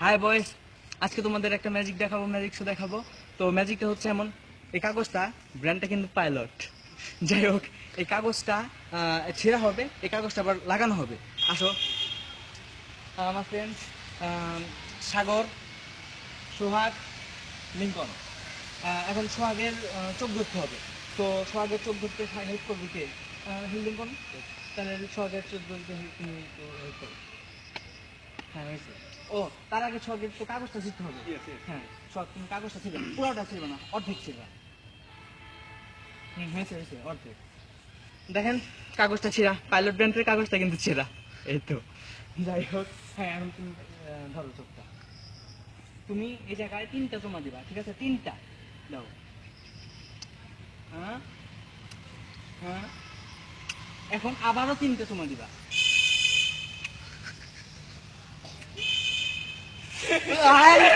High বয়েস, আজকে তোমাদের একটা ম্যাজিক দেখাবো, ম্যাজিক শো দেখাবো। তো ম্যাজিকটা হচ্ছে এমন, এই কাগজটা, ব্র্যান্ডটা কিন্তু পাইলট। যাই হোক, এই কাগজটা ছেঁড়া হবে, এই কাগজটা আবার লাগানো হবে। আসো, আমার ফ্রেন্ড সাগর, সোহাগ, লিঙ্কন। এখন সোহাগের চোখ ধরতে হবে। তো সোহাগের চোখ ধরতে হেল্প করবি কে? লিঙ্কন। তাহলে সোহাগের চোখ ধরতে তুমি হেল্প করো। হ্যাঁ হয়েছে। ও, তার আগে ছকের তো কাগজটা ছিঁড়তে হবে। হ্যাঁ, ছক তুমি কাগজটা ছিল, পুরোটা ছিল না, অর্ধেক ছিল। হয়েছে হয়েছে, অর্ধেক। দেখেন, কাগজটা ছেঁড়া, পাইলট ব্র্যান্ডের কাগজটা কিন্তু ছেঁড়া। এই তো। যাই হোক, হ্যাঁ এখন তুমি ধরো চোখটা। তুমি এই জায়গায় 3টা জমা দিবা, ঠিক আছে? 3টা দাও। হ্যাঁ হ্যাঁ, এখন আবারও 3টা জমা দিবা। আরে